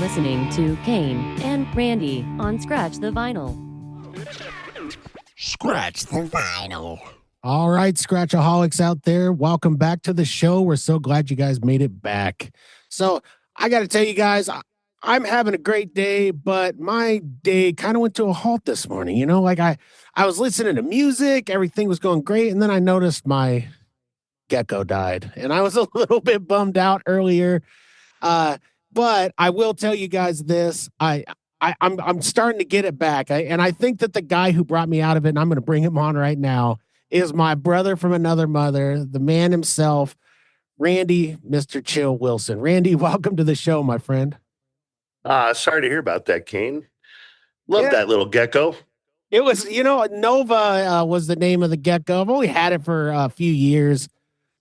listening to Cain and Randy on Scratch the Vinyl. Scratch the vinyl. All right, Scratchaholics out there, welcome back to the show. We're so glad you guys made it back. So I got to tell you guys, I'm having a great day, but my day kind of went to a halt this morning. You know, like I was listening to music, everything was going great, and then I noticed my gecko died, and I was a little bit bummed out earlier. But I will tell you guys this: I'm starting to get it back, and I think that the guy who brought me out of it, and I'm going to bring him on right now, is my brother from another mother, the man himself, Randy, Mr. Chill Wilson. Randy, welcome to the show, my friend. Sorry to hear about that, Cain. Love that little gecko. It was, Nova was the name of the gecko. I've only had it for a few years.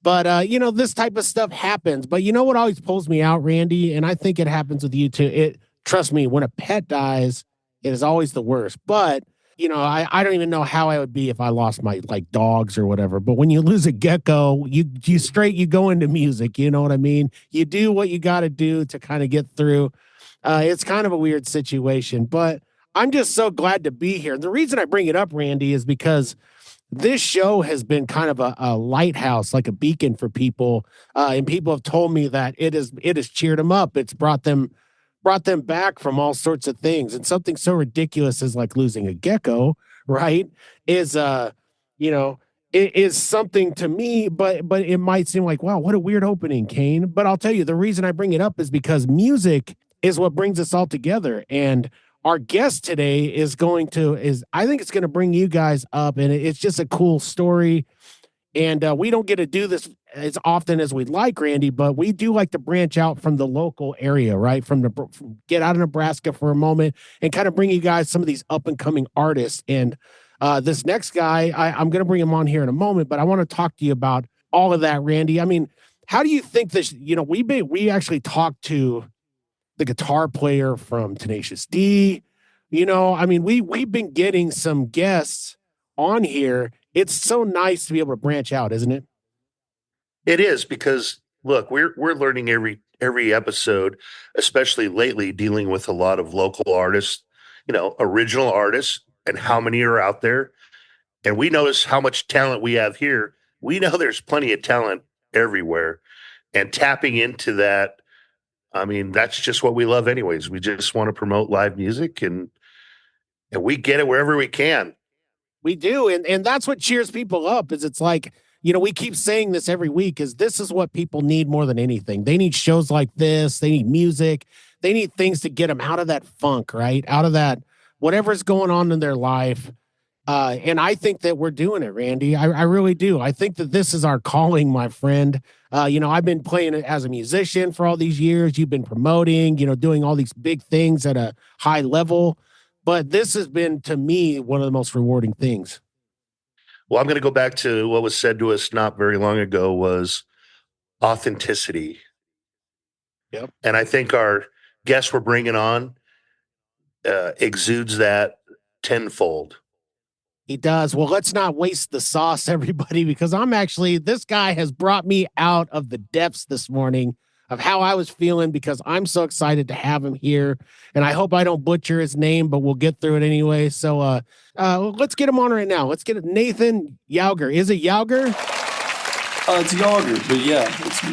But, this type of stuff happens. But you know what always pulls me out, Randy? And I think it happens with you too. Trust me, when a pet dies, it is always the worst. But, I don't even know how I would be if I lost my, dogs or whatever. But when you lose a gecko, you go into music. You know what I mean? You do what you got to do to kind of get through. It's kind of a weird situation. But I'm just so glad to be here. The reason I bring it up, Randy, is because this show has been kind of a lighthouse, like a beacon for people. And people have told me that it has cheered them up. It's brought them back from all sorts of things. And something so ridiculous as like losing a gecko, right? Is it is something to me, but it might seem like, wow, what a weird opening, Cain. But I'll tell you, the reason I bring it up is because music is what brings us all together. And our guest today is I think it's going to bring you guys up, and it's just a cool story. And we don't get to do this as often as we'd like, Randy, but we do like to branch out from the local area, right? Get out of Nebraska for a moment and kind of bring you guys some of these up and coming artists. And this next guy, I'm going to bring him on here in a moment, but I want to talk to you about all of that, Randy. I mean, how do you think this, we actually talked to the guitar player from Tenacious D. We've been getting some guests on here. It's so nice to be able to branch out, isn't it? It is, because look, we're learning every episode, especially lately, dealing with a lot of local artists, original artists, and how many are out there. And we notice how much talent we have here. We know there's plenty of talent everywhere, and tapping into that. I mean, that's just what we love anyways. We just want to promote live music, and we get it wherever we can. We do. And that's what cheers people up, is it's like, we keep saying this every week, is this is what people need more than anything. They need shows like this. They need music. They need things to get them out of that funk, right? Out of that, whatever's going on in their life. And I think that we're doing it, Randy. I really do. I think that this is our calling, my friend. I've been playing it as a musician for all these years. You've been promoting, doing all these big things at a high level. But this has been, to me, one of the most rewarding things. Well, I'm going to go back to what was said to us not very long ago, was authenticity. Yep. And I think our guest we're bringing on exudes that tenfold. He does. Well, let's not waste the sauce, everybody, because this guy has brought me out of the depths this morning of how I was feeling, because I'm so excited to have him here. And I hope I don't butcher his name, but we'll get through it anyway. So let's get him on right now. Let's get it. Nathan Yauger. Is it Yauger? It's Yauger, but yeah,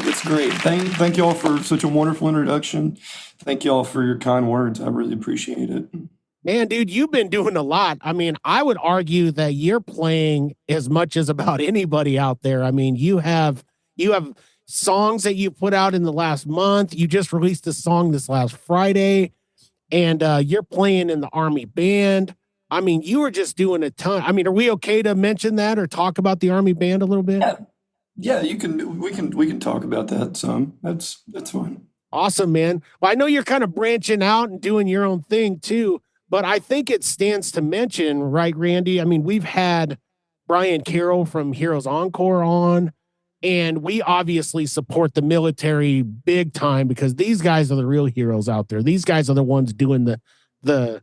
it's great. Thank y'all for such a wonderful introduction. Thank y'all for your kind words. I really appreciate it. Man, dude, you've been doing a lot. I mean, I would argue that you're playing as much as about anybody out there. I mean, you have songs that you put out in the last month. You just released a song this last Friday, and you're playing in the Army band. I mean, you were just doing a ton. I mean, are we okay to mention that or talk about the Army band a little bit? Yeah, we can talk about that some. That's fine. Awesome, man. Well, I know you're kind of branching out and doing your own thing too, but I think it stands to mention, right, Randy? I mean, we've had Brian Carroll from Heroes Encore on, and we obviously support the military big time, because these guys are the real heroes out there. These guys are the ones doing the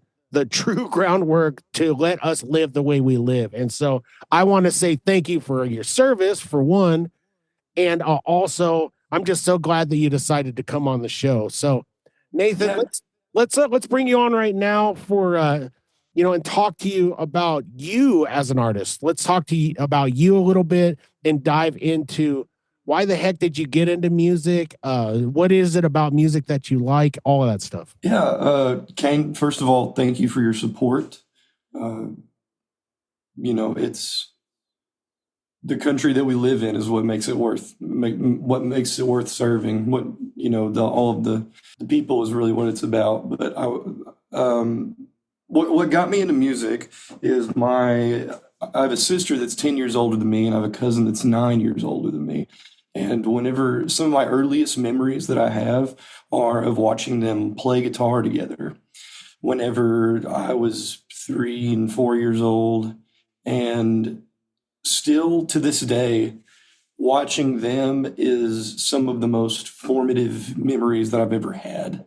true groundwork to let us live the way we live. And so I want to say thank you for your service, for one. And also, I'm just so glad that you decided to come on the show. So, Nathan, let's bring you on right now for and talk to you about you as an artist. Let's talk to you about you a little bit and dive into why the heck did you get into music? What is it about music that you like? All of that stuff. Yeah, Cain, first of all, thank you for your support. It's the country that we live in is what makes it worth serving. All of the people is really what it's about. But what got me into music is I have a sister that's 10 years older than me, and I have a cousin that's 9 years older than me. And whenever some of my earliest memories that I have are of watching them play guitar together, whenever I was 3 and 4 years old, and still to this day, watching them is some of the most formative memories that I've ever had.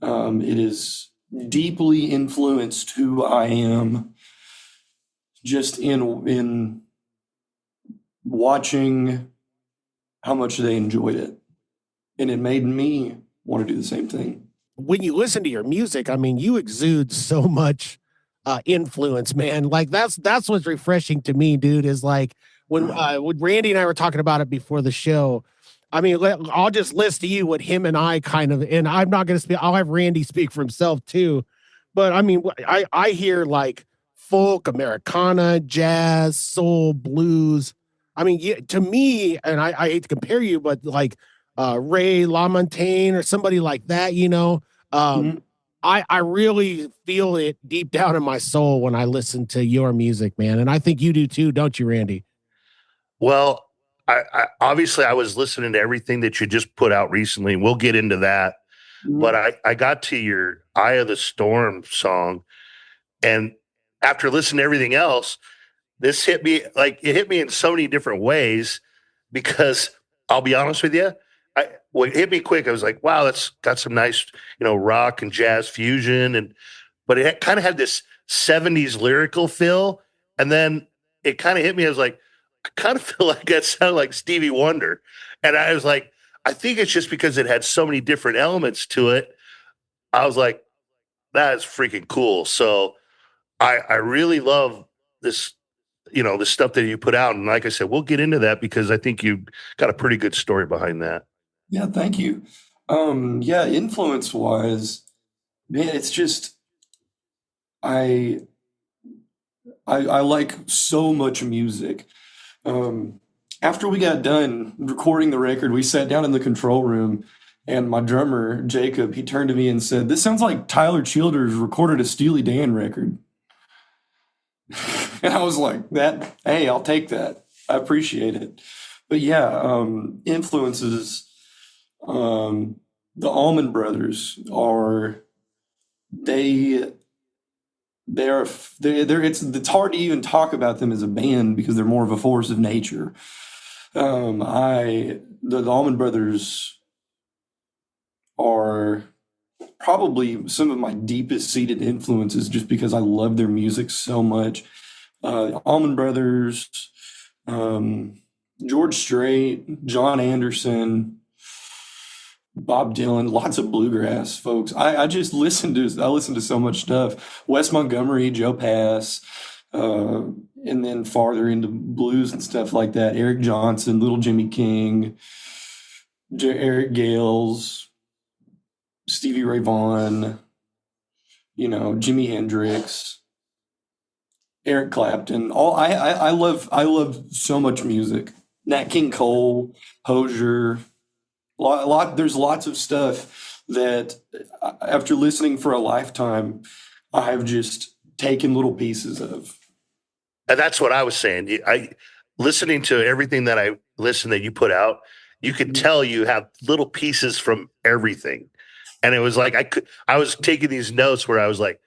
It has deeply influenced who I am just in watching how much they enjoyed it. And it made me want to do the same thing. When you listen to your music, I mean, you exude so much influence, man. Like that's what's refreshing to me, dude, is like when Randy and I were talking about it before the show. I mean, I'll just list to you what him and I kind of, and I'm not going to speak, I'll have Randy speak for himself too. But I mean, I hear like folk, Americana, jazz, soul, blues. I mean, to me, and I hate to compare you, but like Ray LaMontagne or somebody like that, Mhm. I really feel it deep down in my soul when I listen to your music, man. And I think you do too, don't you, Randy? Well, I obviously I was listening to everything that you just put out recently, and we'll get into that. But I got to your Eye of the Storm song, and after listening to everything else, this hit me like it hit me in so many different ways because I'll be honest with you, what hit me quick, I was like, wow, that's got some nice, rock and jazz fusion, but it kind of had this 70s lyrical feel, and then it kind of hit me. I was like, I kind of feel like that sounded like Stevie Wonder, and I was like, I think it's just because it had so many different elements to it. I was like, that is freaking cool. So I really love this, the stuff that you put out. And like I said, we'll get into that because I think you got a pretty good story behind that. Yeah, thank you. Yeah, influence wise, man, it's just I like so much music. After we got done recording the record, we sat down in the control room, and my drummer, Jacob, he turned to me and said, "This sounds like Tyler Childers recorded a Steely Dan record." And I was like, hey, I'll take that. I appreciate it. But yeah, influences, the Allman Brothers it's hard to even talk about them as a band because they're more of a force of nature. The Allman Brothers are probably some of my deepest seated influences just because I love their music so much. Allman Brothers, George Strait, John Anderson, Bob Dylan, lots of bluegrass folks. I listen to so much stuff. Wes Montgomery, Joe Pass, and then farther into blues and stuff like that. Eric Johnson, Little Jimmy King, Eric Gales, Stevie Ray Vaughan, Jimi Hendrix, Eric Clapton. I love so much music. Nat King Cole, Hozier. There's lots of stuff that after listening for a lifetime, I've just taken little pieces of. And that's what I was saying. Listening to everything that I listened that you put out, you could tell you have little pieces from everything. And it was like I was taking these notes where I was like,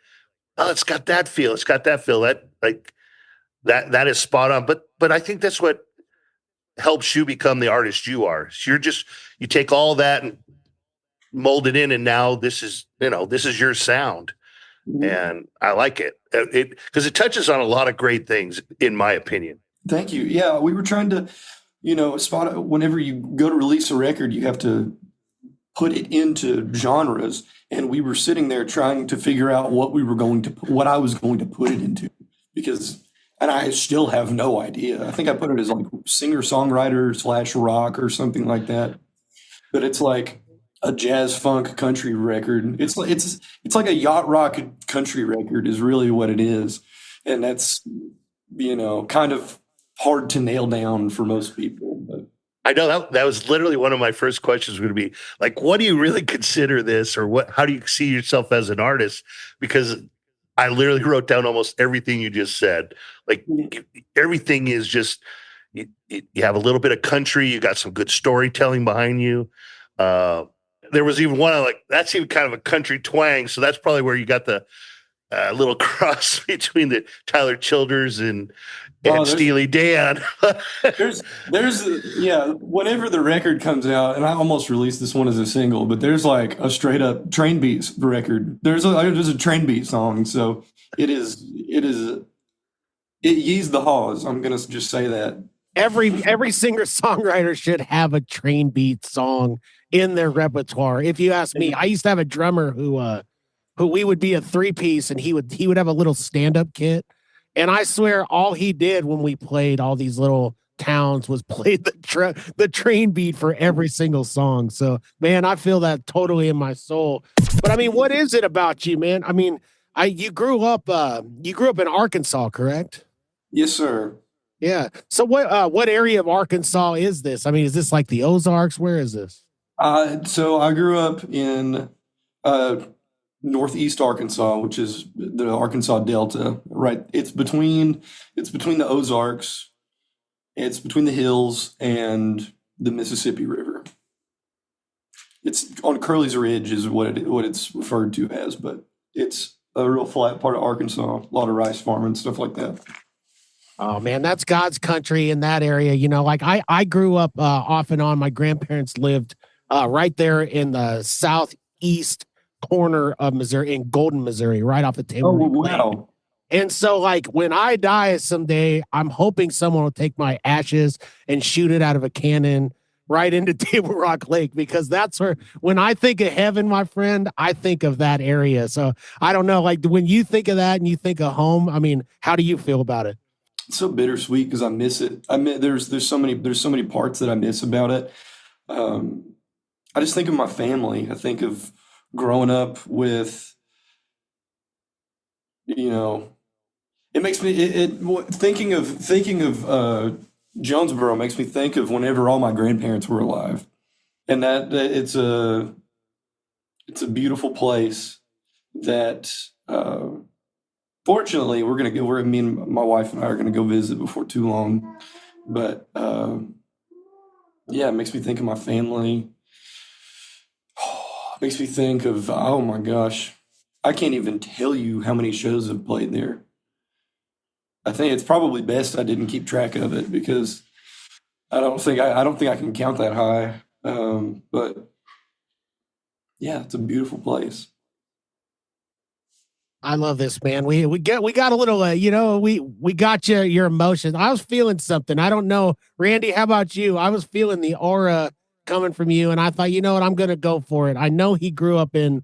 oh, it's got that feel. It's got that feel. That is spot on. But I think that's what helps you become the artist you are. So you take all that and mold it in, and now this is your sound. And I like it because it touches on a lot of great things, in my opinion. Thank you. Yeah, we were trying to, spot whenever you go to release a record, you have to put it into genres, and we were sitting there trying to figure out what I was going to put it into, and I still have no idea. I think I put it as like singer-songwriter / rock or something like that. But it's like a jazz funk country record. It's like a yacht rock country record is really what it is. And that's, kind of hard to nail down for most people. But I know that was literally one of my first questions going to be like, what do you really consider this, or how do you see yourself as an artist? Because I literally wrote down almost everything you just said. Like everything is just, you have a little bit of country, you got some good storytelling behind you. There was even one like, that's even kind of a country twang. So that's probably where you got the little cross between the Tyler Childers and Steely Dan. there's whenever the record comes out, and I almost released this one as a single, but there's like a straight up train beats record. There's a train beat song. So it yees the haws. I'm going to just say that. Every singer-songwriter should have a train beat song in their repertoire. If you ask me, I used to have a drummer who we would be a 3-piece, and he would have a little stand-up kit. And I swear all he did when we played all these little towns was play the train beat for every single song. So, man, I feel that totally in my soul. But I mean, what is it about you, man? I mean, you grew up in Arkansas, correct? Yes, sir. Yeah. So what area of Arkansas is this? I mean, is this like the Ozarks? Where is this? So I grew up in northeast Arkansas, which is the Arkansas Delta, right? It's between the Ozarks, it's between the hills and the Mississippi River. It's on Curly's Ridge is what it's referred to as, but it's a real flat part of Arkansas, a lot of rice farming, stuff like that. Oh man, that's God's country in that area. Like I grew up off and on. My grandparents lived right there in the southeast corner of Missouri, in Golden, Missouri, right off the Tamarack. Oh, wow. And so, like, when I die someday, I'm hoping someone will take my ashes and shoot it out of a cannon right into Table Rock Lake, because that's where, when I think of heaven, my friend, I think of that area. So I don't know, like, when you think of that and you think of home, I mean, how do you feel about it? It's so bittersweet because I miss it. I mean, there's so many parts that I miss about it. I just think of my family. I think of growing up with, it makes me thinking of Jonesboro makes me think of whenever all my grandparents were alive, and that it's a beautiful place that fortunately me and my wife and I are gonna go visit before too long, but it makes me think of my family. It makes me think of, oh my gosh, I can't even tell you how many shows I've played there. I think it's probably best I didn't keep track of it because I don't think I can count that high. But yeah, it's a beautiful place. I love this, man. We got a little, we got your emotions. I was feeling something. I don't know, Randy. How about you? I was feeling the aura coming from you, and I thought, you know what, I'm gonna go for it. I know he grew up in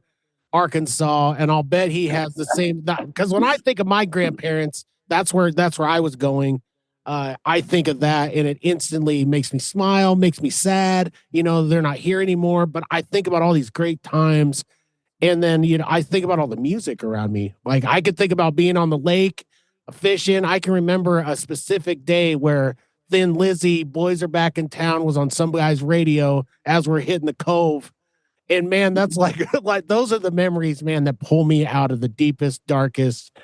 Arkansas, and I'll bet he has the same. Because when I think of my grandparents, that's where I was going. I think of that, and it instantly makes me smile, makes me sad. They're not here anymore, but I think about all these great times. And then, I think about all the music around me. Like, I could think about being on the lake, fishing. I can remember a specific day where Thin Lizzy, Boys Are Back in Town, was on some guy's radio as we're hitting the cove. And man, that's like those are the memories, man, that pull me out of the deepest, darkest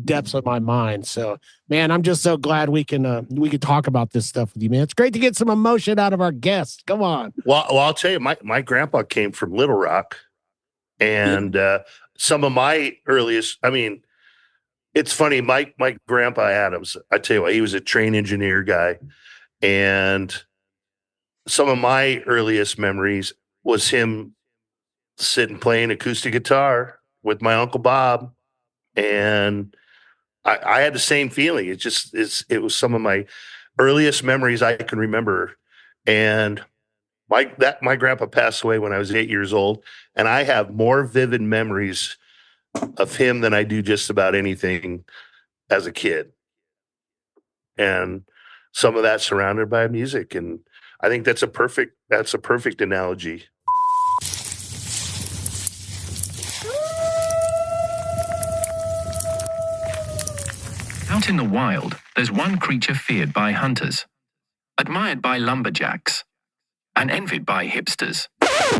depths of my mind. So, man, I'm just so glad we can talk about this stuff with you, man. It's great to get some emotion out of our guests. Come on. Well, I'll tell you, my grandpa came from Little Rock. And some of my earliest, I mean, it's funny, my grandpa Adams, I tell you what, he was a train engineer guy. And some of my earliest memories was him sitting playing acoustic guitar with my Uncle Bob. And I had the same feeling. It was some of my earliest memories I can remember. And My grandpa passed away when I was 8 years old, and I have more vivid memories of him than I do just about anything as a kid. And some of that surrounded by music, and I think that's a perfect analogy. Out in the wild, there's one creature feared by hunters, admired by lumberjacks, and envied by hipsters.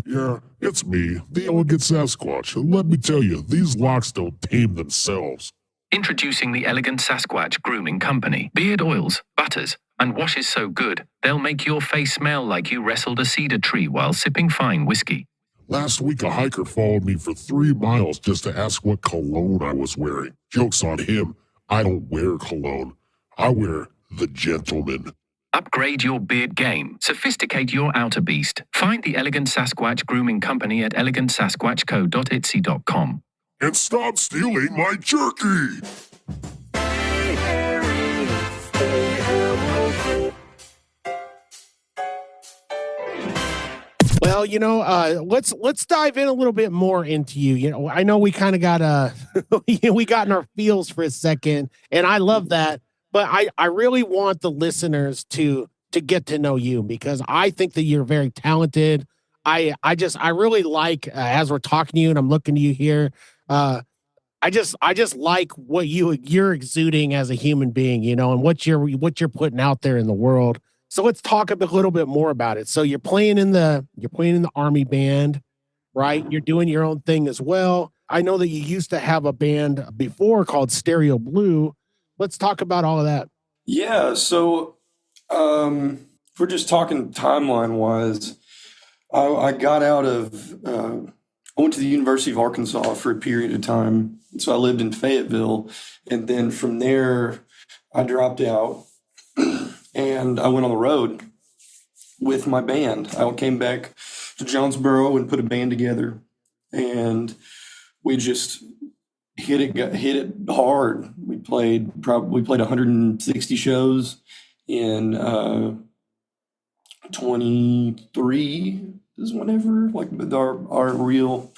Yeah, it's me, the elegant Sasquatch, and let me tell you, these locks don't tame themselves. Introducing the Elegant Sasquatch Grooming Company. Beard oils, butters, and washes so good, they'll make your face smell like you wrestled a cedar tree while sipping fine whiskey. Last week, a hiker followed me for 3 miles just to ask what cologne I was wearing. Joke's on him. I don't wear cologne. I wear the gentleman. Upgrade your beard game. Sophisticate your outer beast. Find the Elegant Sasquatch Grooming Company at elegantsasquatchco.etsy.com. And stop stealing my jerky! Well, let's dive in a little bit more into you. I know we kind of got we got in our feels for a second, and I love that. But I really want the listeners to get to know you, because I think that you're very talented. I really like, as we're talking to you and I'm looking to you here, I just like what you're exuding as a human being, and what you're putting out there in the world. So let's talk a little bit more about it. So you're playing in the Army band, right? You're doing your own thing as well. I know that you used to have a band before called Stereo Blue. Let's talk about all of that. Yeah, so if we're just talking timeline wise, I got out of I went to the University of Arkansas for a period of time. So I lived in Fayetteville, and then from there I dropped out and I went on the road with my band. I came back to Jonesboro and put a band together, and we just hit it hard. We played 160 shows in 23 is whenever, like, our real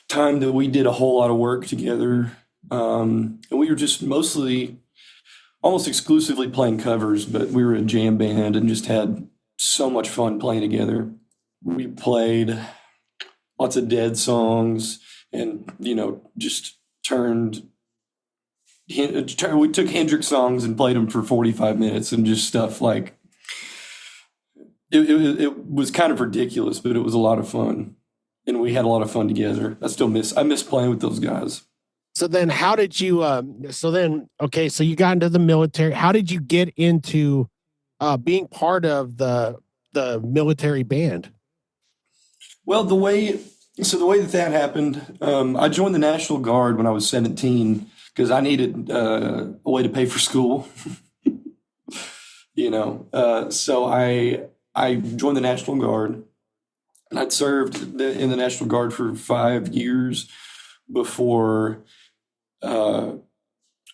time that we did a whole lot of work together. And we were just almost exclusively playing covers, but we were a jam band and just had so much fun playing together. We played lots of Dead songs, and just we took Hendrix songs and played them for 45 minutes, and just stuff like it was kind of ridiculous, but it was a lot of fun, and we had a lot of fun together. I miss playing with those guys. So then how did you so you got into the military. How did you get into being part of the military band? Well, the way that happened, I joined the National Guard when I was 17 because I needed a way to pay for school. So I joined the National Guard, and I'd served in the National Guard for 5 years before I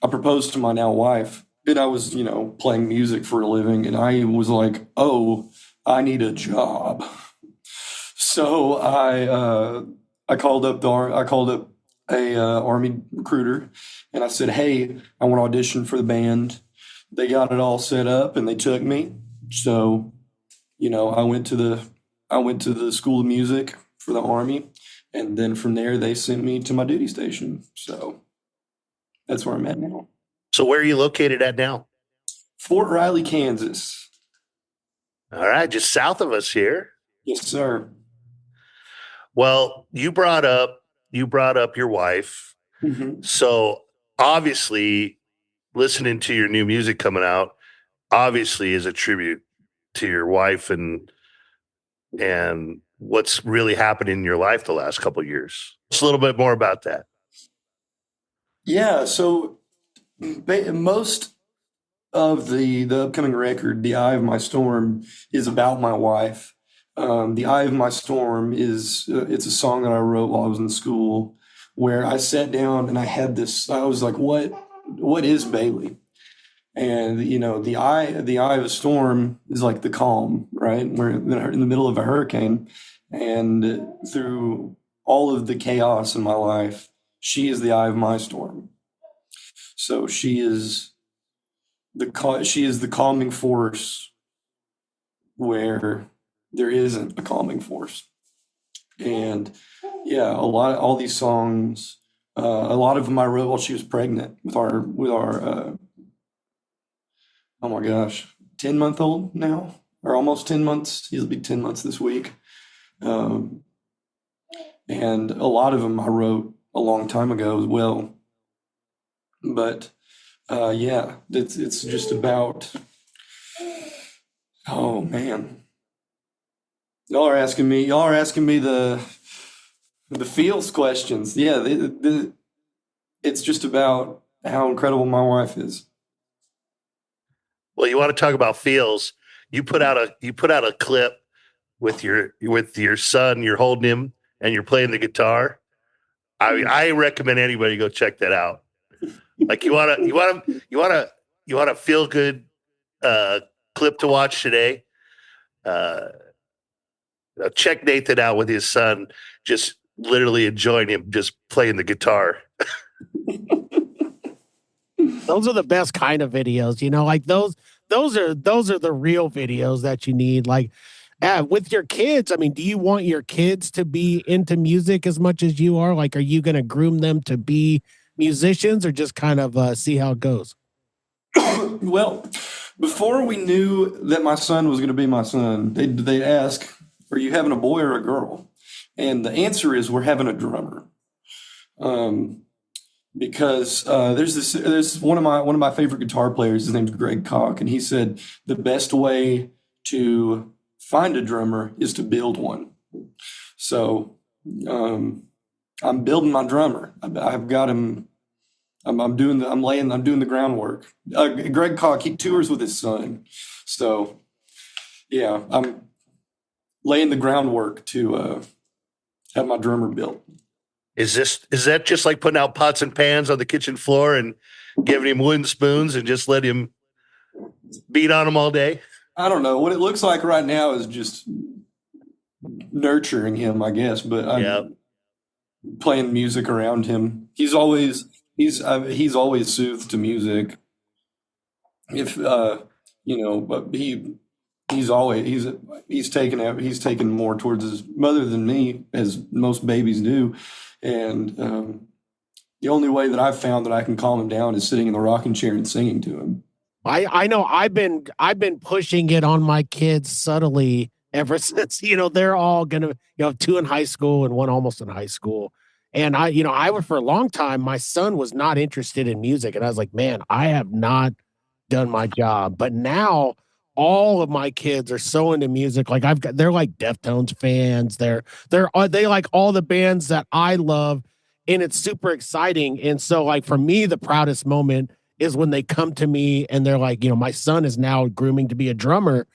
proposed to my now wife. And I was, playing music for a living, and I was like, oh, I need a job. So I called up a Army recruiter, and I said, hey, I want to audition for the band. They got it all set up, and they took me. So, I went to the School of Music for the Army, and then from there they sent me to my duty station. So that's where I'm at now. So where are you located at now? Fort Riley, Kansas. All right, just south of us here. Yes, sir. Well, you brought up your wife. Mm-hmm. So obviously listening to your new music coming out obviously is a tribute to your wife and what's really happened in your life the last couple of years. Just a little bit more about that. Yeah, so most of the upcoming record, The Eye of My Storm, is about my wife. The Eye of My Storm it's a song that I wrote while I was in school, where I sat down and I had this, I was like, what is Bailey? And the eye of a storm is like the calm, right? We're in the middle of a hurricane, and through all of the chaos in my life, she is the eye of my storm. So she is the calming force where there isn't a calming force. And yeah, all these songs, a lot of them I wrote while she was pregnant with our oh my gosh, 10-month-old now, or almost 10 months. He'll be 10 months this week. And a lot of them I wrote a long time ago as well. But yeah, it's just about, oh man. Y'all are asking me the feels questions. Yeah, it's just about how incredible my wife is. Well, you want to talk about feels? You put out a clip with your son. You're holding him and you're playing the guitar. I recommend anybody go check that out. Like you want a feel good clip to watch today. Check Nathan out with his son, just literally enjoying him just playing the guitar. Those are the best kind of videos, like those are the real videos that you need. Like with your kids, I mean, do you want your kids to be into music as much as you are? Like, are you going to groom them to be musicians or just kind of see how it goes? Well, before we knew that my son was going to be my son, they ask, are you having a boy or a girl? And the answer is we're having a drummer. Because there's one of my favorite guitar players. His name's Greg Koch, and he said the best way to find a drummer is to build one. So I'm building my drummer. I've got him. I'm doing the groundwork. Greg Koch, he tours with his son, so yeah, I'm laying the groundwork to have my drummer built. Is that just like putting out pots and pans on the kitchen floor and giving him wooden spoons and just let him beat on them all day? I don't know. What it looks like right now is just nurturing him, I guess. But I'm playing music around him. He's always soothed to music. If but he's taken more towards his mother than me, as most babies do. And the only way that I've found that I can calm him down is sitting in the rocking chair and singing to him. I know I've been pushing it on my kids subtly ever since, they're all gonna, two in high school and one almost in high school. And I was, for a long time, my son was not interested in music. And I was like, man, I have not done my job. But now all of my kids are so into music. Like they're like Deftones fans. They like all the bands that I love, and it's super exciting. And so, like, for me, the proudest moment is when they come to me and they're like, my son is now grooming to be a drummer,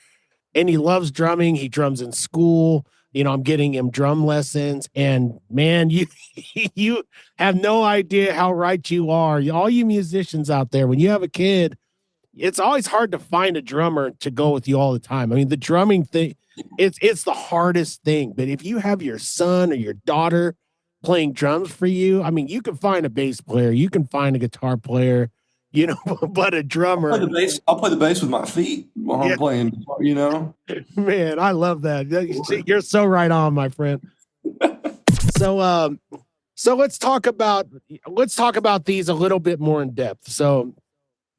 and he loves drumming. He drums in school. I'm getting him drum lessons, and man, you have no idea how right you are. All you musicians out there, when you have a kid, it's always hard to find a drummer to go with you all the time. I mean, the drumming thing, it's the hardest thing. But if you have your son or your daughter playing drums for you, I mean, you can find a bass player, you can find a guitar player, but a drummer. I'll play the bass with my feet while I'm playing, Man, I love that. You're so right on, my friend. So let's talk about these a little bit more in depth. So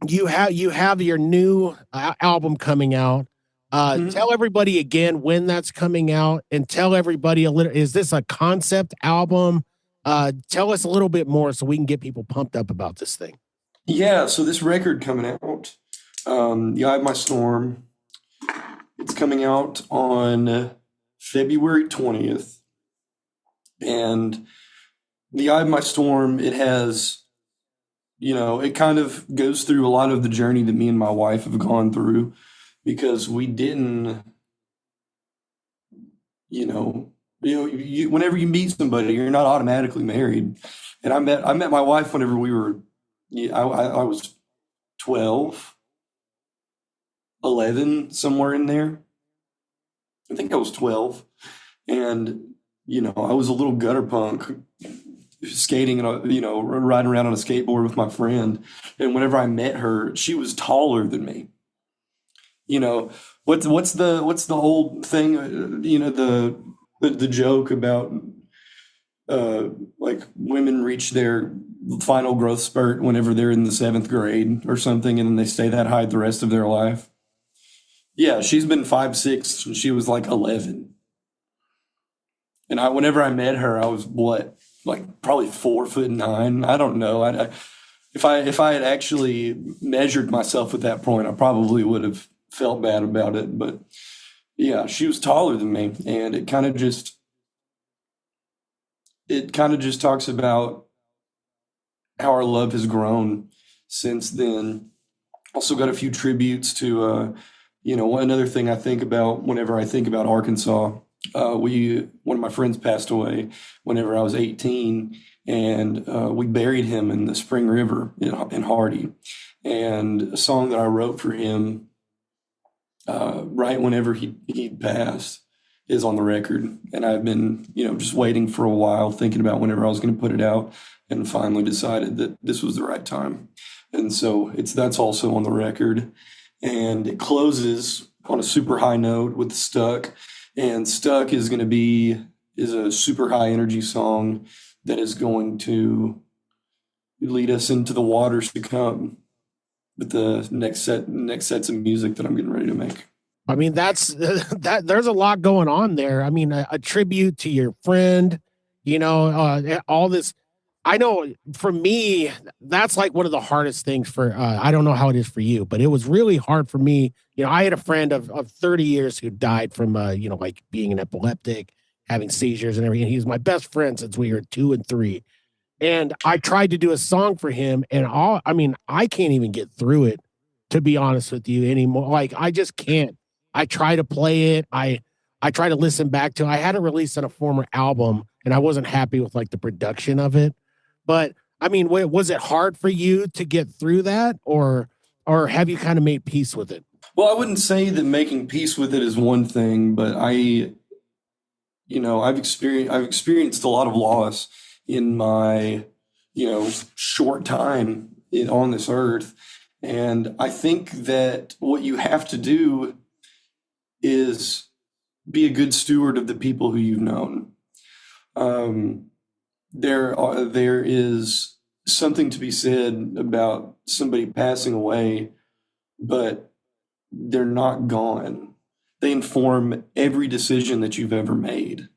you have your new album coming out. Tell everybody again when that's coming out, and tell everybody a little. Is this a concept album? Tell us a little bit more so we can get people pumped up about this thing. Yeah, so this record coming out, The Eye of My Storm, it's coming out on February 20th. And The Eye of My Storm, it has, it kind of goes through a lot of the journey that me and my wife have gone through, because we didn't, whenever you meet somebody, you're not automatically married. And I met my wife whenever we were, I was 12, 11, somewhere in there. I think I was 12. And, I was a little gutter punk skating and, riding around on a skateboard with my friend. And whenever I met her, she was taller than me. What's the old thing, the joke about like women reach their final growth spurt whenever they're in the 7th grade or something, and then they stay that height the rest of their life. Yeah, she's been 5'6" and she was like 11. And whenever I met her, I was probably 4'9". I don't know. If I had actually measured myself at that point, I probably would have felt bad about it. But yeah, she was taller than me, and it kind of just talks about how our love has grown since then. Also got a few tributes to, another thing I think about whenever I think about Arkansas. One of my friends passed away whenever I was 18, and we buried him in the Spring River in Hardy. And a song that I wrote for him right whenever he passed is on the record. And I've been, just waiting for a while, thinking about whenever I was going to put it out, and finally decided that this was the right time. And so that's also on the record. And it closes on a super high note with Stuck. And Stuck is a super high energy song that is going to lead us into the waters to come with the next sets of music that I'm getting ready to make. I mean, that's that. There's a lot going on there. I mean, a tribute to your friend, all this. I know for me, that's like one of the hardest things for, I don't know how it is for you, but it was really hard for me. I had a friend of 30 years who died from, like being an epileptic, having seizures and everything. He was my best friend since we were 2 and 3. And I tried to do a song for him, and I can't even get through it, to be honest with you, anymore. Like, I just can't. I try to play it. I try to listen back to it. I had it released on a former album, and I wasn't happy with like the production of it. But I mean, was it hard for you to get through that, or have you kind of made peace with it? Well, I wouldn't say that making peace with it is one thing, but I've experienced a lot of loss in my, short time on this earth. And I think that what you have to do is be a good steward of the people who you've known. There is something to be said about somebody passing away, but they're not gone. They inform every decision that you've ever made.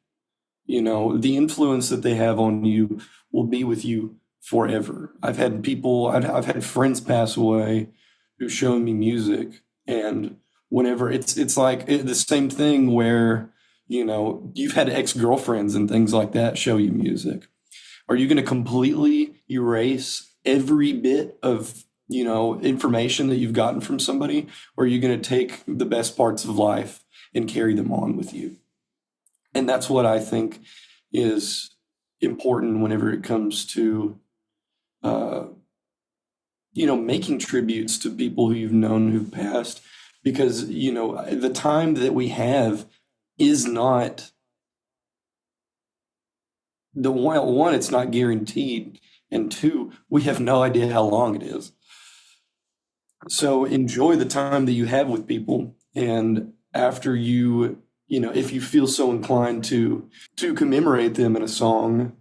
The influence that they have on you will be with you forever. I've had friends pass away who show me music, and whenever it's like the same thing where, you've had ex-girlfriends and things like that show you music. Are you going to completely erase every bit of, information that you've gotten from somebody? Or are you going to take the best parts of life and carry them on with you? And that's what I think is important whenever it comes to, making tributes to people who you've known who've passed. Because, the time that we have is not the one, it's not guaranteed. And 2, we have no idea how long it is. So enjoy the time that you have with people. And after if you feel so inclined to commemorate them in a song,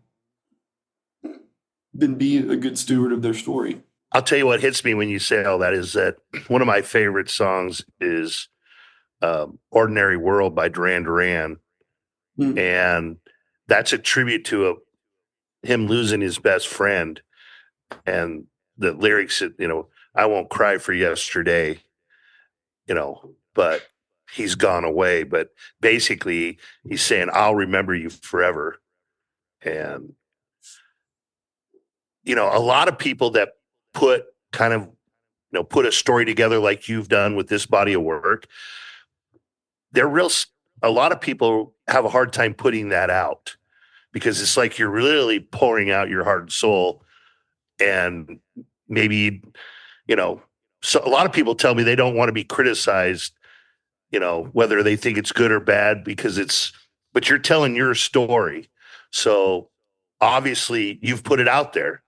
then be a good steward of their story. I'll tell you what hits me when you say all that is that one of my favorite songs is Ordinary World by Duran Duran. Mm. And that's a tribute to him losing his best friend. And the lyrics, I won't cry for yesterday, but he's gone away. But basically he's saying, I'll remember you forever. And, a lot of people that put a story together like you've done with this body of work, a lot of people have a hard time putting that out because it's like you're really pouring out your heart and soul, and maybe, So a lot of people tell me they don't want to be criticized, whether they think it's good or bad, but you're telling your story. So obviously you've put it out there,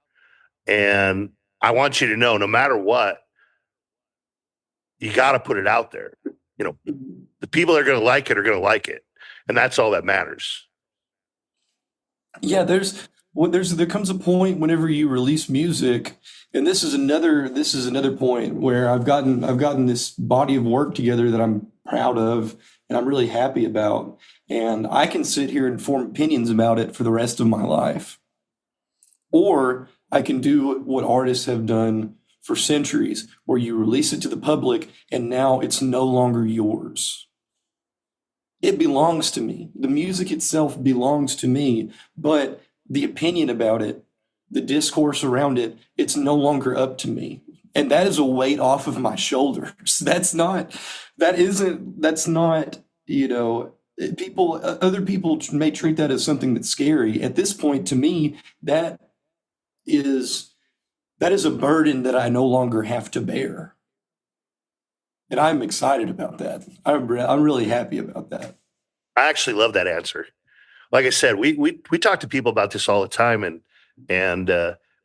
and I want you to know, no matter what, you got to put it out there. The people that are going to like it are going to like it. And that's all that matters. Yeah, there comes a point whenever you release music, and this is another point where I've gotten this body of work together that I'm proud of and I'm really happy about, and I can sit here and form opinions about it for the rest of my life. Or I can do what artists have done for centuries, where you release it to the public and now it's no longer yours. It belongs to me. The music itself belongs to me, but the opinion about it, the discourse around it, it's no longer up to me. And that is a weight off of my shoulders. Other people may treat that as something that's scary. At this point, to me, that is a burden that I no longer have to bear. And I'm excited about that. I'm really happy about that. I actually love that answer. Like I said, we talk to people about this all the time, and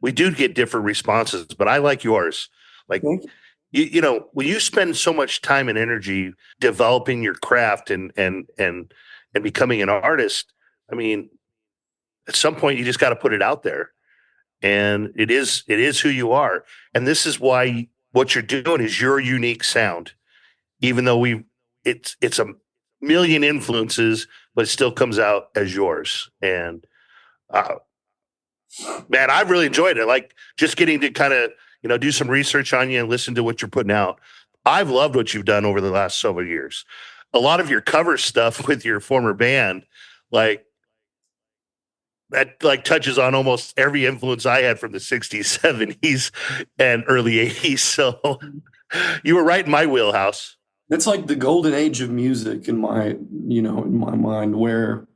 we do get different responses, but I like yours. Like, when you spend so much time and energy developing your craft and becoming an artist, I mean, at some point you just got to put it out there, and it is who you are. And this is why what you're doing is your unique sound, even though it's a million influences, but it still comes out as yours. And man, I've really enjoyed it. Like, just getting to kind of, do some research on you and listen to what you're putting out. I've loved what you've done over the last several years. A lot of your cover stuff with your former band, that touches on almost every influence I had from the 60s, 70s, and early 80s. So you were right in my wheelhouse. That's like the golden age of music in my mind, where,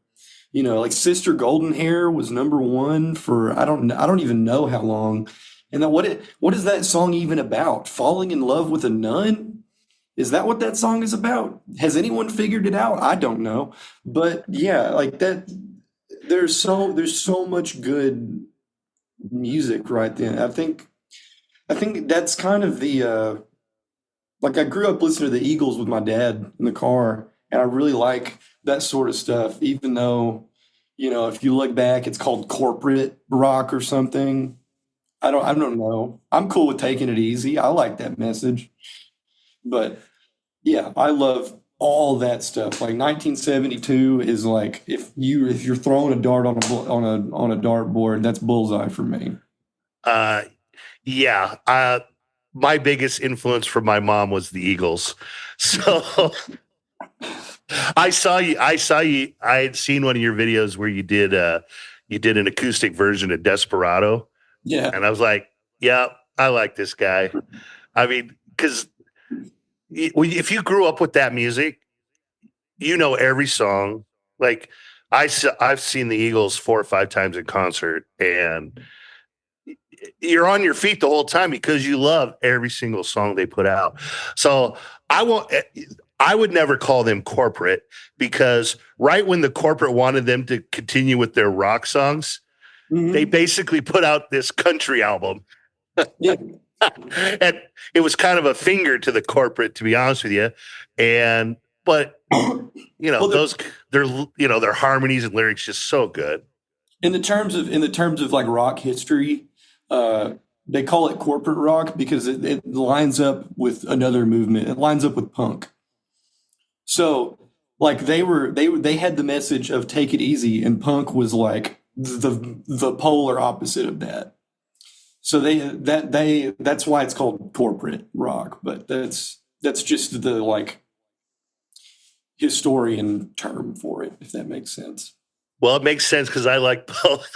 like Sister Golden Hair was number one for, I don't even know how long. And then what is that song even about? Falling in love with a nun? Is that what that song is about? Has anyone figured it out? I don't know. But yeah, like that, there's so much good music right then. I think that's kind of the, like, I grew up listening to the Eagles with my dad in the car, and I really like that sort of stuff, even though, if you look back, it's called corporate rock or something. I don't know. I'm cool with taking it easy. I like that message. But yeah, I love all that stuff. Like 1972 is like, if you're throwing a dart on a dartboard, that's bullseye for me. Yeah. My biggest influence from my mom was the Eagles. So I saw you. I had seen one of your videos where you did an acoustic version of Desperado. Yeah. And I was like, yeah, I like this guy. I mean, because if you grew up with that music, every song. Like, I've seen the Eagles 4 or 5 times in concert, and you're on your feet the whole time because you love every single song they put out. So I would never call them corporate, because right when the corporate wanted them to continue with their rock songs, they basically put out this country album. Yeah. And it was kind of a finger to the corporate, to be honest with you. But their harmonies and lyrics just so good. In the terms of like rock history, they call it corporate rock because it lines up with another movement. It lines up with punk. So like they had the message of take it easy, and punk was like the polar opposite of that. So that's why it's called corporate rock, but that's just the like historian term for it, if that makes sense. Well, it makes sense because I like both.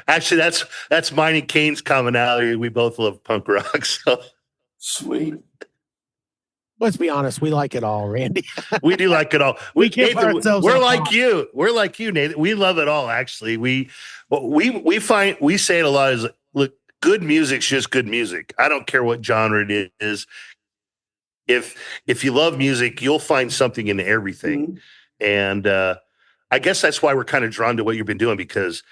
Actually, that's mine and Cain's commonality. We both love punk rock. So sweet. Let's be honest, we like it all, Randy. We do like it all. Ourselves we're up like top. you. We're like you, Nathan. We love it all. Actually, we say it a lot. Is look, good music's just good music. I don't care what genre it is. If you love music, you'll find something in everything. And I guess that's why we're kind of drawn to what you've been doing, because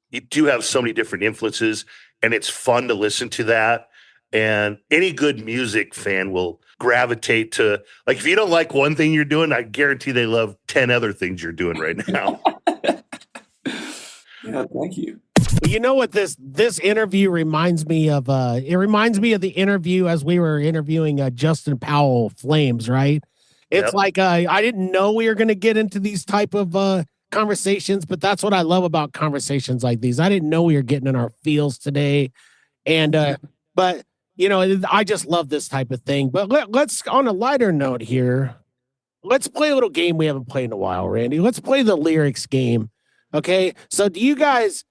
you do have so many different influences, and it's fun to listen to that. And any good music fan will gravitate to, like, if you don't like one thing you're doing, I guarantee they love 10 other things you're doing right now. Yeah, thank you. You know what this interview reminds me of? It reminds me of the interview as we were interviewing Justin Powell, Flames, right? It's Yep. like I didn't know we were going to get into these type of conversations, but that's what I love about conversations like these. I didn't know we were getting in our feels today, and but you know, I just love this type of thing. But let's, on a lighter note here, let's play a little game we haven't played in a while, Randy. Let's play the lyrics game. Okay, so do you guys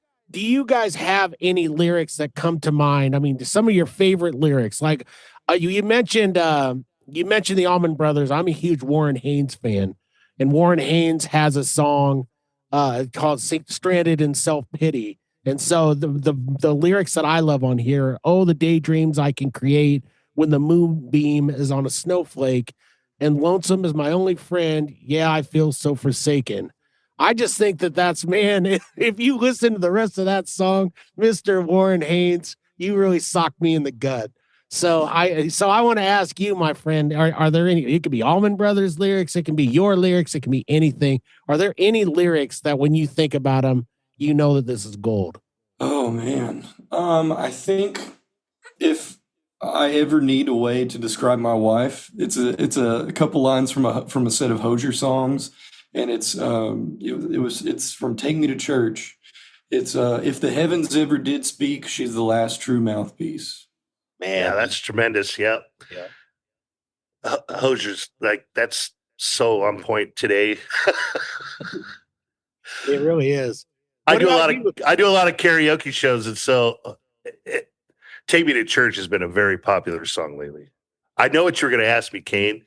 have any lyrics that come to mind? I mean, some of your favorite lyrics, like you mentioned the Allman Brothers. I'm a huge Warren Haynes fan, and Warren Haynes has a song called "Stranded in Self Pity." And so the lyrics that I love on here, oh, the daydreams I can create when the moonbeam is on a snowflake, and lonesome is my only friend. Yeah, I feel so forsaken. I just think that's, man, if you listen to the rest of that song, Mr. Warren Haynes, you really socked me in the gut. So I want to ask you, my friend, are there any, it could be Allman Brothers lyrics, it can be your lyrics, it can be anything. Are there any lyrics that when you think about them, you know that this is gold? Oh man. I think if I ever need a way to describe my wife, it's a couple lines from a set of Hozier songs, and it's from Take Me to Church. It's if the heavens ever did speak, she's the last true mouthpiece. Man, that's tremendous. Yep. Yeah. Hosier's, like, that's so on point today. It really is. I do a lot of karaoke shows, and so Take Me to Church has been a very popular song lately. I know what you're going to ask me, Cain,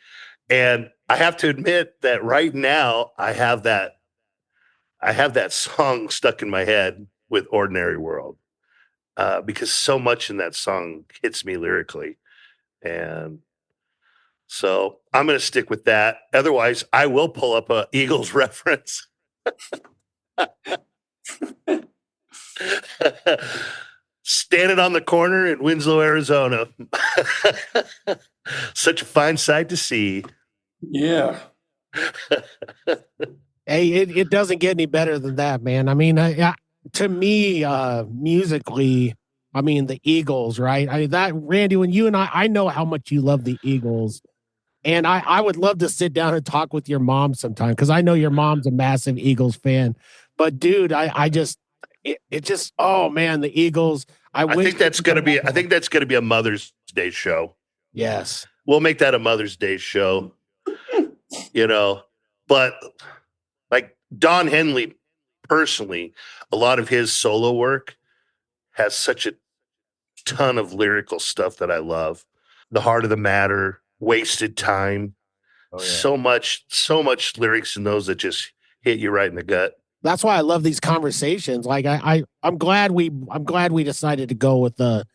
and I have to admit that right now I have that song stuck in my head with Ordinary World, because so much in that song hits me lyrically, and so I'm going to stick with that. Otherwise, I will pull up a Eagles reference. Standing on the corner in Winslow, Arizona. Such a fine sight to see. Yeah. Hey, it doesn't get any better than that, man. I mean, to me, musically, I mean, the Eagles, right? I mean, that, Randy, when you and I know how much you love the Eagles, and I would love to sit down and talk with your mom sometime, because I know your mom's a massive Eagles fan. But dude, I just oh man, the Eagles. I think that's gonna be a Mother's Day show. Yes. We'll make that a Mother's Day show. But like Don Henley, personally, a lot of his solo work has such a ton of lyrical stuff that I love. The Heart of the Matter, Wasted Time. Oh, yeah. So much lyrics in those that just hit you right in the gut. That's why I love these conversations. Like I'm glad we decided to go with the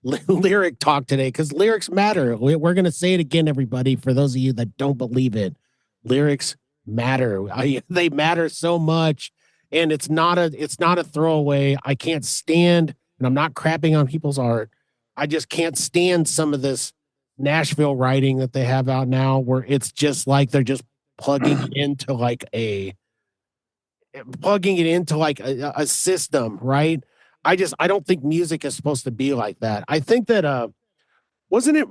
lyric talk today, because lyrics matter. We're going to say it again, everybody, for those of you that don't believe it. Lyrics matter. They matter so much, and it's not a throwaway. I can't stand, and I'm not crapping on people's art, I just can't stand some of this Nashville writing that they have out now, where it's just like they're just plugging it into like a system, right? I don't think music is supposed to be like that. I think that wasn't it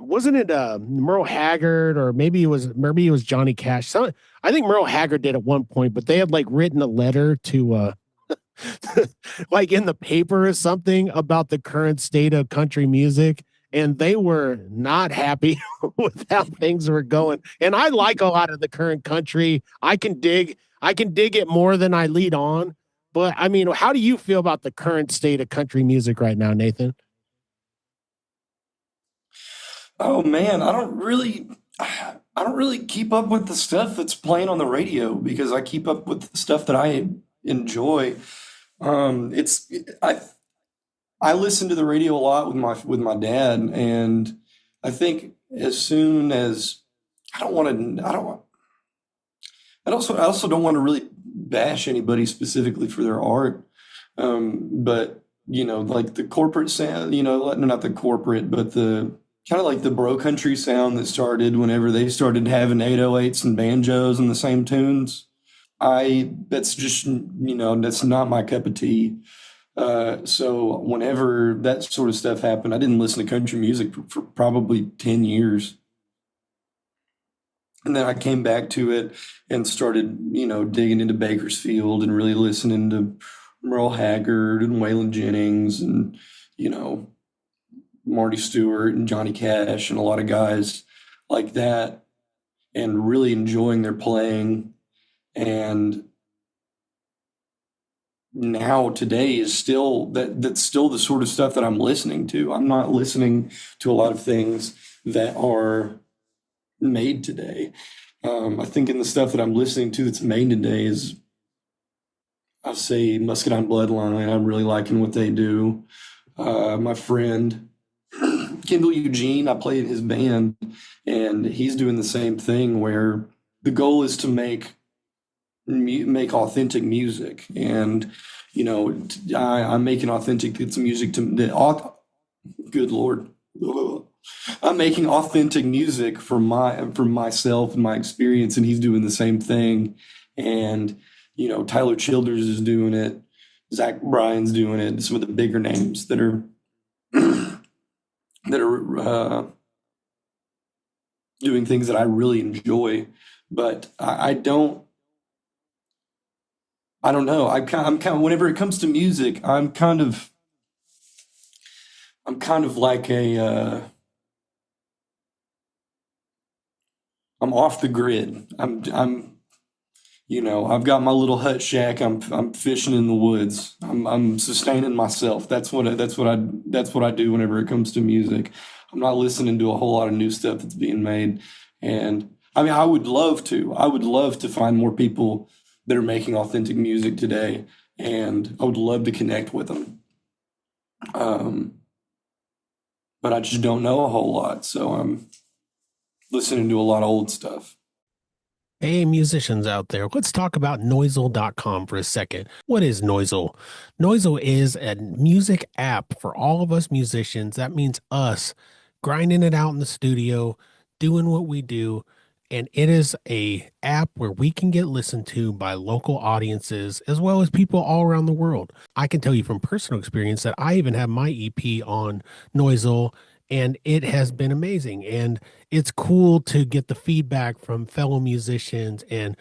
Merle Haggard, or maybe it was Johnny Cash. I think Merle Haggard did at one point, but they had like written a letter to like in the paper or something about the current state of country music, and they were not happy with how things were going. And I like a lot of the current country. I can dig it more than I lead on. But I mean, how do you feel about the current state of country music right now, Nathan? Oh man, I don't really keep up with the stuff that's playing on the radio, because I keep up with the stuff that I enjoy. I I listened to the radio a lot with my dad, and I think as soon as I also don't want to really bash anybody specifically for their art, but like the corporate sound, not the corporate, but the kind of like the bro country sound that started whenever they started having 808s and banjos and the same tunes. That's just, that's not my cup of tea. So whenever that sort of stuff happened, I didn't listen to country music for probably 10 years. And then I came back to it and started, digging into Bakersfield and really listening to Merle Haggard and Waylon Jennings and, Marty Stewart and Johnny Cash and a lot of guys like that, and really enjoying their playing. And now today is still that's still the sort of stuff that I'm listening to. I'm not listening to a lot of things that are made today. I think in the stuff that I'm listening to that's made today is, I'll say, Muscadine Bloodline. I'm really liking what they do. My friend Kendall Eugene, I play in his band, and he's doing the same thing where the goal is to make authentic music. And, I'm making authentic music good Lord. I'm making authentic music for myself and my experience, and he's doing the same thing. And, Tyler Childers is doing it. Zach Bryan's doing it. Some of the bigger names that are doing things that I really enjoy, but I don't know. I'm kind of, whenever it comes to music, I'm kind of like I'm off the grid. I've got my little hut shack. I'm fishing in the woods. I'm sustaining myself. That's what I do whenever it comes to music. I'm not listening to a whole lot of new stuff that's being made. And I mean, I would love to find more people that are making authentic music today, and I would love to connect with them. But I just don't know a whole lot, so I'm listening to a lot of old stuff. Hey, musicians out there, let's talk about Noisel.com for a second. What is Noisel? Noisel is a music app for all of us musicians. That means us grinding it out in the studio, doing what we do. And it is a app where we can get listened to by local audiences as well as people all around the world. I can tell you from personal experience that I even have my EP on Noisel, and it has been amazing. And it's cool to get the feedback from fellow musicians and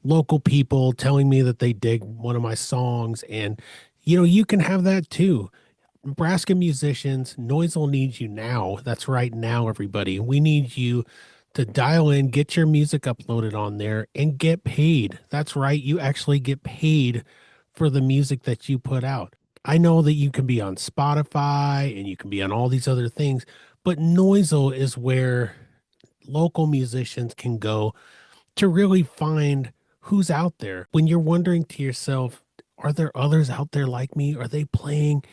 local people telling me that they dig one of my songs. And, you can have that too. Nebraska musicians, Noisel needs you now. That's right now, everybody. We need you to dial in, get your music uploaded on there, and get paid. That's right. You actually get paid for the music that you put out. I know that you can be on Spotify and you can be on all these other things, but Noisel is where local musicians can go to really find who's out there. When you're wondering to yourself, are there others out there like me? Are they playing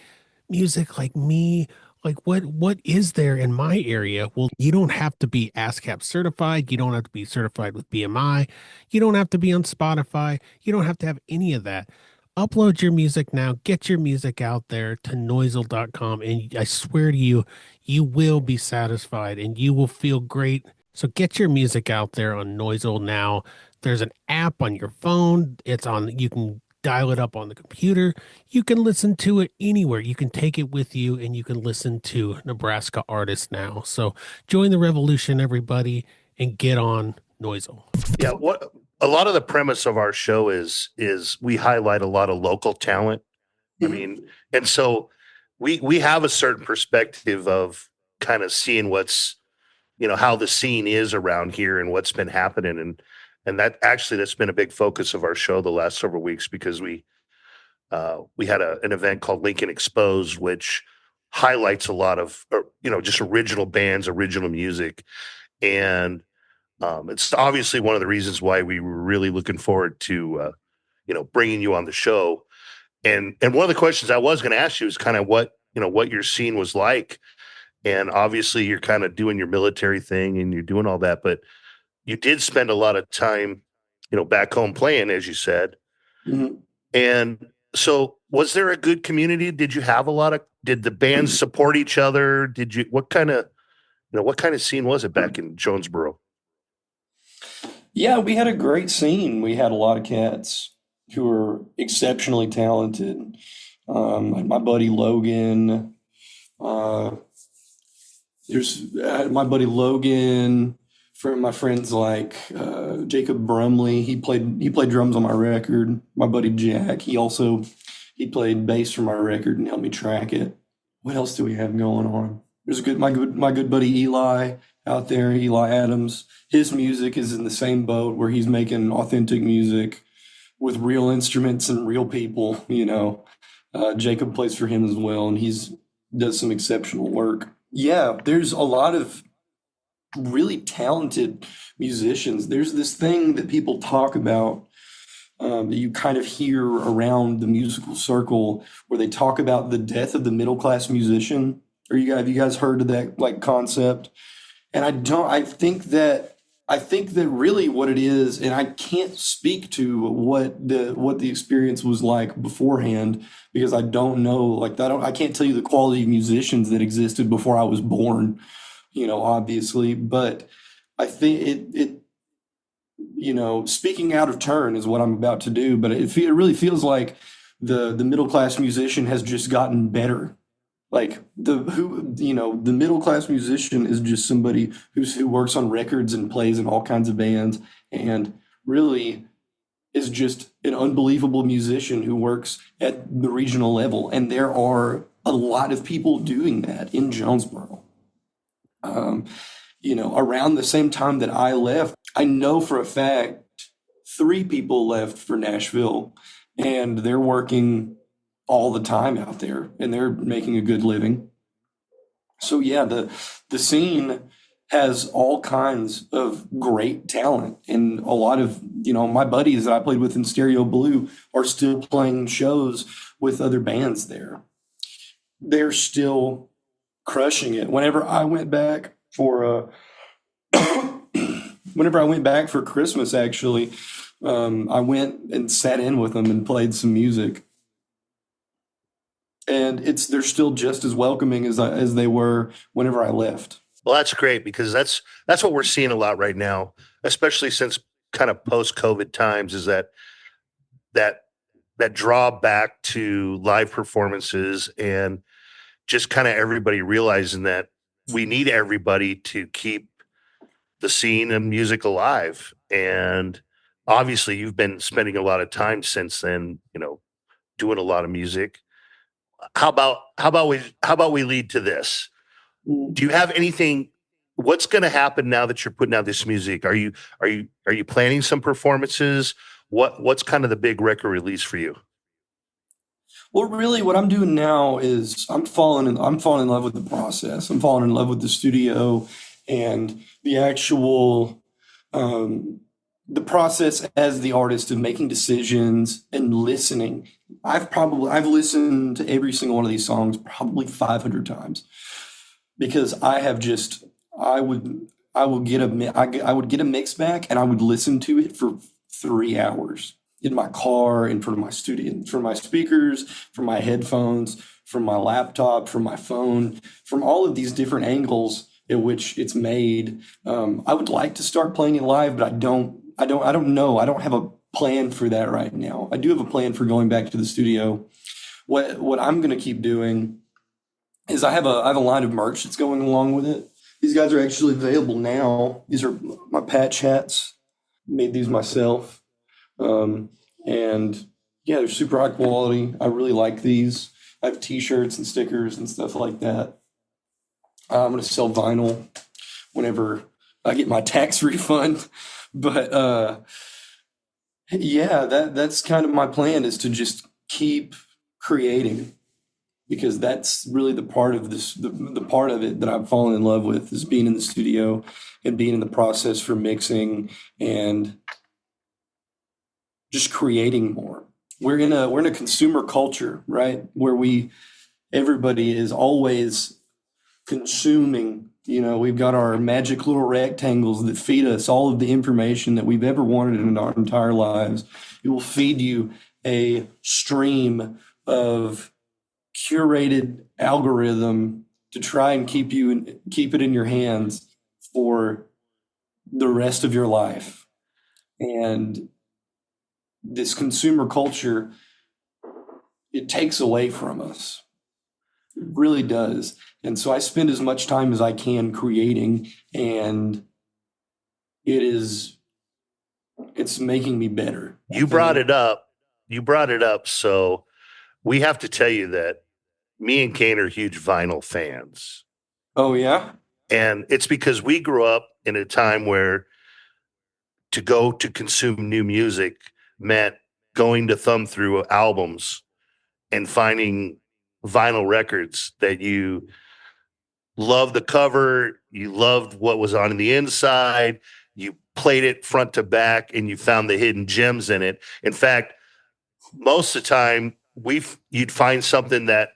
music like me? Like what is there in my area? Well, you don't have to be ASCAP certified. You don't have to be certified with BMI. You don't have to be on Spotify. You don't have to have any of that. Upload your music now. Get your music out there to Noisel.com. And I swear to you, you will be satisfied and you will feel great. So get your music out there on Noisel now. There's an app on your phone. You can dial it up on the computer. You can listen to it anywhere. You can take it with you and you can listen to Nebraska artists now. So join the revolution, everybody, and get on Noisel. Yeah, what a lot of the premise of our show is we highlight a lot of local talent. I mean, and so we have a certain perspective of kind of seeing what's, how the scene is around here and what's been happening. And that's been a big focus of our show the last several weeks, because we had an event called Lincoln Exposed, which highlights a lot of, just original bands, original music. And it's obviously one of the reasons why we were really looking forward to, bringing you on the show. And one of the questions I was going to ask you is kind of what what your scene was like. And obviously you're kind of doing your military thing and you're doing all that, but you did spend a lot of time, back home playing, as you said. Mhm. And so was there a good community? Did you have did the bands support each other? What kind of scene was it back in Jonesboro? Yeah, we had a great scene. We had a lot of cats who were exceptionally talented. Like my buddy Logan. Uh, there's my buddy Logan. From my friends like Jacob Brumley. He played drums on my record. My buddy Jack. He played bass for my record and helped me track it. What else do we have going on? There's my good buddy Eli out there, Eli Adams. His music is in the same boat where he's making authentic music with real instruments and real people. Jacob plays for him as well, and does some exceptional work. Yeah, there's a lot of really talented musicians. There's this thing that people talk about that you kind of hear around the musical circle where they talk about the death of the middle class musician. Have you guys heard of that like concept? And I think that really what it is, and I can't speak to what the experience was like beforehand because I don't know, like I can't tell you the quality of musicians that existed before I was born, obviously, but I think it speaking out of turn is what I'm about to do, but it really feels like the middle class musician has just gotten better. Like the middle class musician is just somebody who works on records and plays in all kinds of bands and really is just an unbelievable musician who works at the regional level. And there are a lot of people doing that in Jonesboro. Around the same time that I left, I know for a fact 3 people left for Nashville, and they're working all the time out there, and they're making a good living. So yeah, the scene has all kinds of great talent, and a lot of my buddies that I played with in Stereo Blue are still playing shows with other bands there. They're still crushing it. Whenever I went back for Christmas, actually, I went and sat in with them and played some music. And they're still just as welcoming as they were whenever I left. Well, that's great because that's what we're seeing a lot right now, especially since kind of post-COVID times, is that drawback to live performances and just kind of everybody realizing that we need everybody to keep the scene and music alive. And obviously you've been spending a lot of time since then, doing a lot of music. How about we lead to this? Do you have anything? What's going to happen now that you're putting out this music? Are you planning some performances? What's kind of the big record release for you? Well, really, what I'm doing now is I'm falling in love with the process. I'm falling in love with the studio and the actual the process as the artist of making decisions and listening. I've listened to every single one of these songs probably 500 times because I would get a mix back and I would listen to it for 3 hours in my car, in front of my studio, in front of my speakers, from my headphones, from my laptop, from my phone, from all of these different angles in which it's made. I would like to start playing it live, but I don't know. I don't have a plan for that right now. I do have a plan for going back to the studio. What I'm going to keep doing is I have a line of merch that's going along with it. These guys are actually available now. These are my patch hats. Made these myself. And yeah, they're super high quality. I really like these. I have t-shirts and stickers and stuff like that. I'm going to sell vinyl whenever I get my tax refund. But yeah, that's kind of my plan, is to just keep creating, because that's really the part of this, the part of it that I've fallen in love with, is being in the studio and being in the process for mixing and just creating more. We're in a consumer culture, right? Where we everybody is always consuming. We've got our magic little rectangles that feed us all of the information that we've ever wanted in our entire lives. It will feed you a stream of curated algorithm to try and keep it in your hands for the rest of your life. And this consumer culture, it takes away from us. It really does. And so I spend as much time as I can creating, and it's making me better. You brought it up. So we have to tell you that me and Cain are huge vinyl fans. Oh, yeah? And it's because we grew up in a time where to go to consume new music meant going to thumb through albums and finding vinyl records that you loved the cover, you loved what was on the inside, you played it front to back, and you found the hidden gems in it. In fact, most of the time you'd find something that,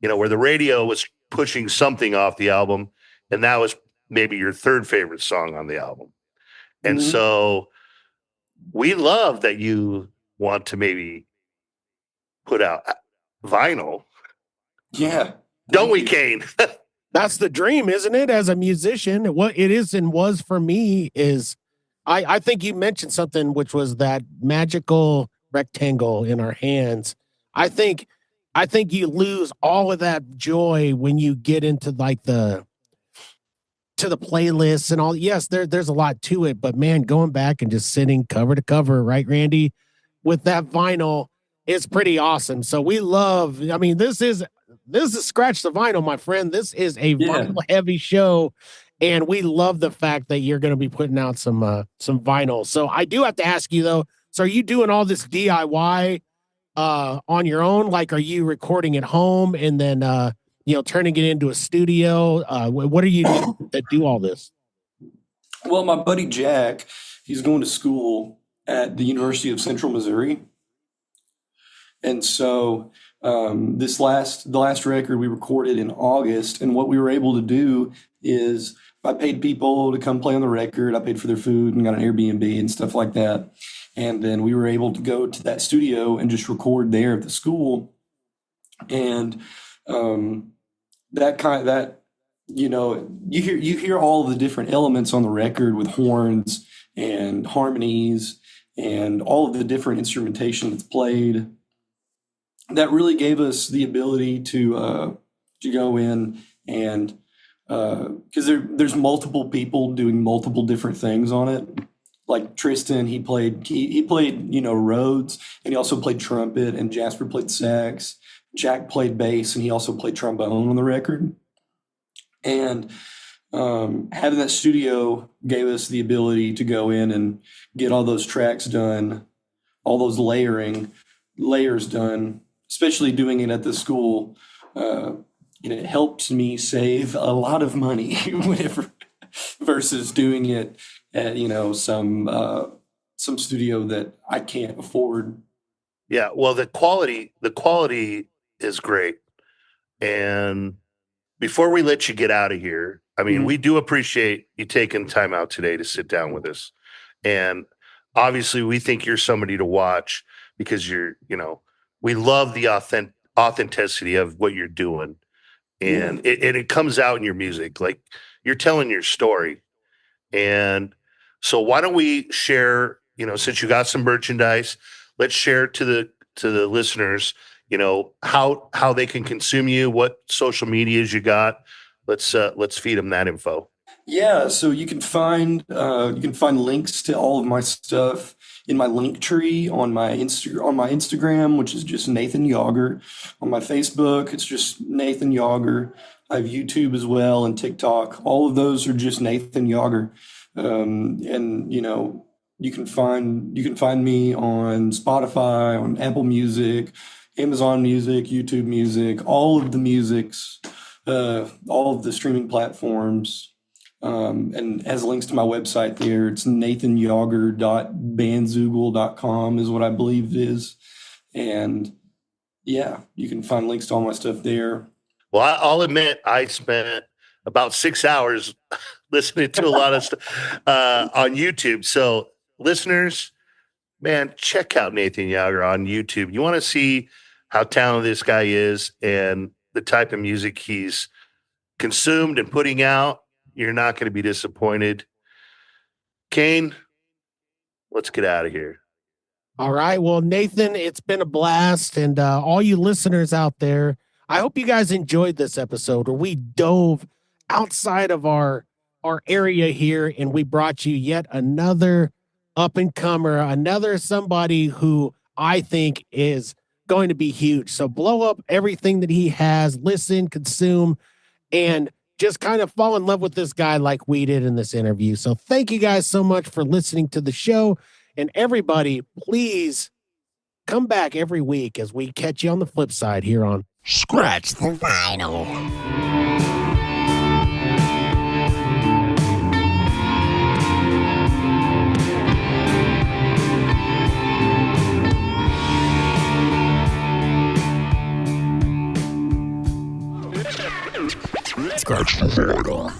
where the radio was pushing something off the album, and that was maybe your third favorite song on the album. And so we love that you want to maybe put out vinyl. Yeah. Don't we, Cain? That's the dream, isn't it? As a musician, what it is and was for me is I think you mentioned something, which was that magical rectangle in our hands. I think you lose all of that joy when you get into like the playlists and all. Yes, there's a lot to it, but man, going back and just sitting cover to cover, right, Randy, with that vinyl is pretty awesome. So we love, this is Scratch the Vinyl, my friend. This is a vinyl heavy show, and we love the fact that you're going to be putting out some vinyl. So I do have to ask you though, so are you doing all this DIY on your own? Like, are you recording at home and then turning it into a studio? What are you doing that do all this? Well, my buddy Jack, he's going to school at the University of Central Missouri. And so the last record we recorded in August, and what we were able to do is I paid people to come play on the record. I paid for their food and got an Airbnb and stuff like that. And then we were able to go to that studio and just record there at the school. And you hear all the different elements on the record with horns and harmonies and all of the different instrumentation that's played. That really gave us the ability to go in and because there's multiple people doing multiple different things on it. Like Tristan, he played Rhodes, and he also played trumpet, and Jasper played sax. Jack played bass, and he also played trombone on the record. And having that studio gave us the ability to go in and get all those tracks done, all those layers done, especially doing it at the school. It helped me save a lot of money versus doing it at some studio that I can't afford. Yeah, well, the quality is great. And before we let you get out of here, we do appreciate you taking time out today to sit down with us. And obviously we think you're somebody to watch because we love the authenticity of what you're doing. And it comes out in your music, like you're telling your story. And so why don't we share, since you got some merchandise, let's share to the listeners, how they can consume you, what social medias you got. Let's feed them that info. Yeah, so you can find links to all of my stuff in my link tree on my Instagram, which is just Nathan Yauger. On my Facebook, it's just Nathan Yauger. I have YouTube as well and TikTok. All of those are just Nathan Yauger. You can find me on Spotify, on Apple Music, Amazon Music, YouTube Music, all of the streaming platforms. And has links to my website there. It's nathanyauger.bandzoogle.com is what I believe it is. And yeah, you can find links to all my stuff there. Well, I'll admit I spent about 6 hours listening to a lot of stuff on YouTube. So, listeners, man, check out Nathan Yauger on YouTube. You want to see how talented this guy is and the type of music he's consumed and putting out. You're not going to be disappointed. Cain, let's get out of here. All right. Well, Nathan, it's been a blast. And all you listeners out there, I hope you guys enjoyed this episode where we dove outside of our area here and we brought you yet another up and comer, another somebody who I think is going to be huge. So blow up everything that he has, listen, consume, and just kind of fall in love with this guy like we did in this interview. So thank you guys so much for listening to the show. And everybody, please come back every week as we catch you on the flip side here on Scratch the Vinyl. Scratch the Vinyl.